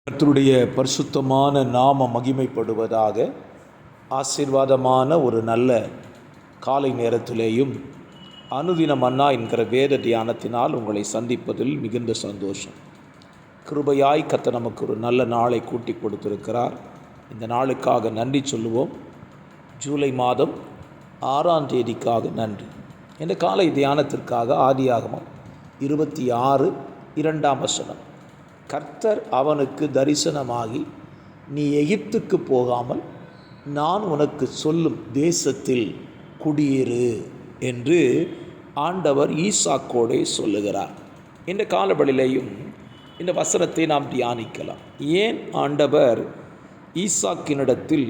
கர்த்தருடைய பரிசுத்தமான நாம மகிமைப்படுவதாக. ஆசீர்வாதமான ஒரு நல்ல காலை நேரத்திலேயும் அனுதின மன்னா என்கிற வேத தியானத்தினால் உங்களை சந்திப்பதில் மிகுந்த சந்தோஷம். கிருபையாய் கர்த்தர் நமக்கு ஒரு நல்ல நாளை கூட்டி கொடுத்திருக்கிறார். இந்த நாளுக்காக நன்றி சொல்லுவோம். ஜூலை மாதம் 6ஆம் தேதிக்காக நன்றி. இந்த காலை தியானத்திற்காக ஆதியாகமம் 26 2ஆம் வசனம். கர்த்தர் அவனுக்கு தரிசனமாகி, நீ எகிப்துக்கு போகாமல் நான் உனக்கு சொல்லும் தேசத்தில் குடியேறு என்று ஆண்டவர் ஈசாக்கோடே சொல்லுகிறார். இந்த காலவெளியிலேயும் இந்த வசனத்தை நாம் தியானிக்கலாம். ஏன் ஆண்டவர் ஈசாக்கினிடத்தில்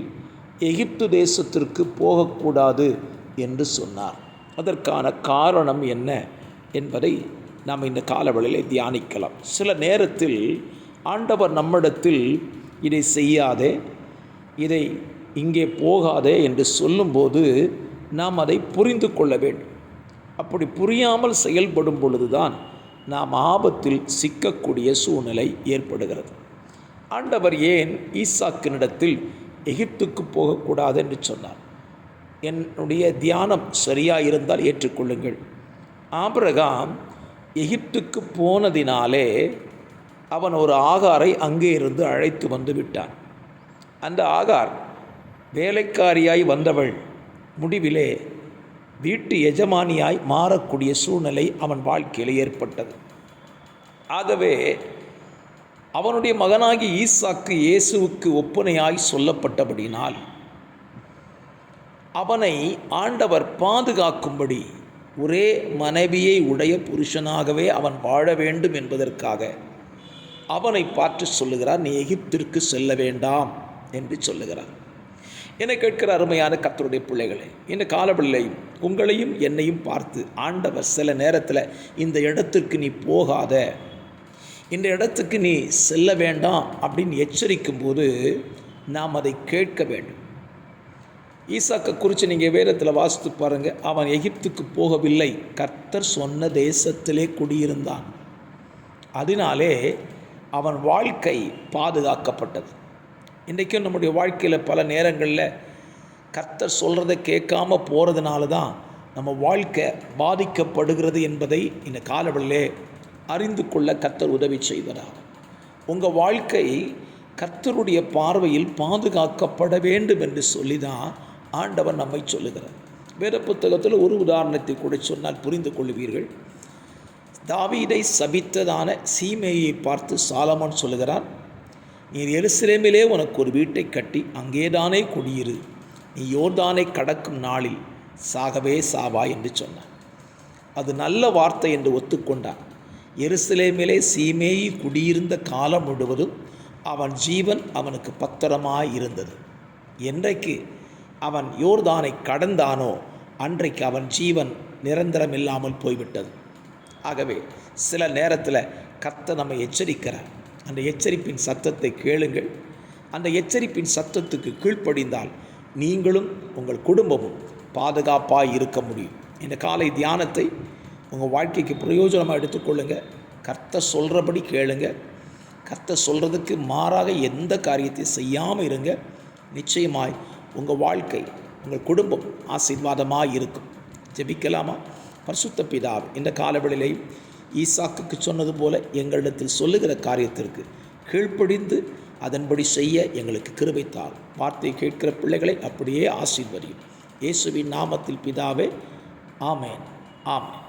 எகிப்து தேசத்திற்கு போகக்கூடாது என்று சொன்னார்? அதற்கான காரணம் என்ன என்பதை நாம் இந்த காலவெளியிலே தியானிக்கலாம். சில நேரத்தில் ஆண்டவர் நம்மிடத்தில் இதை செய்யாதே, இதை இங்கே போகாதே என்று சொல்லும்போது நாம் அதை புரிந்து கொள்ள வேண்டும். அப்படி புரியாமல் செயல்படும் பொழுதுதான் நாம் ஆபத்தில் சிக்கக்கூடிய சூழ்நிலை ஏற்படுகிறது. ஆண்டவர் ஏன் ஈசாக்கினிடத்தில் எகிப்துக்கு போகக்கூடாது என்று சொன்னார்? என்னுடைய தியானம் சரியாக இருந்தால் ஏற்றுக்கொள்ளுங்கள். ஆபிரகாம் எகிப்துக்கு போனதினாலே அவன் ஒரு ஆகாரை அங்கே இருந்து அழைத்து வந்து விட்டான். அந்த ஆகார் வேலைக்காரியாய் வந்தவள் முடிவிலே வீட்டு எஜமானியாய் மாறக்கூடிய சூழ்நிலை அவன் வாழ்க்கையில் ஏற்பட்டது. ஆகவே அவனுடைய மகனாகி ஈசாக்கு இயேசுவுக்கு ஒப்புனையாய் சொல்லப்பட்டபடினால் அவனை ஆண்டவர் பாதுகாக்கும்படி ஒரே மனைவியை உடைய புருஷனாகவே அவன் வாழ வேண்டும் என்பதற்காக அவனை பார்த்து சொல்லுகிறார், நீ எகிப்திற்கு செல்ல வேண்டாம் என்று சொல்லுகிறார். என்னை கேட்கிற அருமையான கர்த்தருடைய பிள்ளைகளே, இந்த காலவெளியிலையும் உங்களையும் என்னையும் பார்த்து ஆண்டவர் சில நேரத்தில் இந்த இடத்துக்கு நீ போகாத, இந்த இடத்துக்கு நீ செல்ல வேண்டாம் அப்படின்னு எச்சரிக்கும் போது நாம் அதை கேட்க வேண்டும். ஈசாக்கை குறித்து நீங்கள் வேதத்தில் வாசித்து பாருங்கள். அவன் எகிப்துக்கு போகவில்லை, கர்த்தர் சொன்ன தேசத்திலே குடியிருந்தான். அதனாலே அவன் வாழ்க்கை பாதுகாக்கப்பட்டது. இன்றைக்கும் நம்முடைய வாழ்க்கையில் பல நேரங்களில் கர்த்தர் சொல்கிறத கேட்காம போகிறதுனால தான் நம்ம வாழ்க்கை பாதிக்கப்படுகிறது என்பதை இந்த காலவெளியிலே அறிந்து கொள்ள கர்த்தர் உதவி செய்வதாக. உங்கள் வாழ்க்கை கர்த்தருடைய பார்வையில் பாதுகாக்கப்பட வேண்டும் என்று சொல்லி தான் ஆண்டவர் நம்மை சொல்லுகிறார். வேத புத்தகத்தில் ஒரு உதாரணத்தை கூட சொன்னால் புரிந்து கொள்வீர்கள். தாவீதை சபித்ததான சீமேயை பார்த்து சாலமோன் சொல்லுகிறான், நீர் எருசலேமிலே உனக்கு ஒரு வீட்டை கட்டி அங்கேதானே குடியிரு, நீ யோர்தானை கடக்கும் நாளில் சாகவே சாவா என்று சொன்னான். அது நல்ல வார்த்தை என்று ஒத்துக்கொண்டான். எருசலேமிலே சீமேயி குடியிருந்த காலம் முழுவதும் அவன் ஜீவன் அவனுக்கு பத்திரமாய் இருந்தது. என்றைக்கு அவன் யோர்தானை கடந்தானோ அன்றைக்கு அவன் ஜீவன் நிரந்தரம் இல்லாமல் போய்விட்டது. ஆகவே சில நேரத்தில் கர்த்தர் நம்மை எச்சரிக்கிறார். அந்த எச்சரிப்பின் சத்தத்தை கேளுங்கள். அந்த எச்சரிப்பின் சத்தத்துக்கு கீழ்ப்படிந்தால் நீங்களும் உங்கள் குடும்பமும் பாதுகாப்பாக இருக்க முடியும். இந்த காலை தியானத்தை உங்கள் வாழ்க்கைக்கு பிரயோஜனமாக எடுத்துக்கொள்ளுங்கள். கர்த்தர் சொல்கிறபடி கேளுங்க. கர்த்தர் சொல்கிறதுக்கு மாறாக எந்த காரியத்தை செய்யாமல் இருங்க. நிச்சயமாய் உங்கள் வாழ்க்கை, உங்கள் குடும்பம் ஆசீர்வாதமாக இருக்கும். ஜெபிக்கலாமா? பரிசுத்த பிதாவே, இந்த காலவெளியிலையும் ஈசாக்குக்கு சொன்னது போல எங்களிடத்தில் சொல்லுகிற காரியத்திற்கு கீழ்ப்படிந்து அதன்படி செய்ய எங்களுக்கு கிருபை தாரும். வார்த்தை கேட்கிற பிள்ளைகளை அப்படியே ஆசீர்வதியும். இயேசுவின் நாமத்தில் பிதாவே, ஆமேன், ஆமேன்.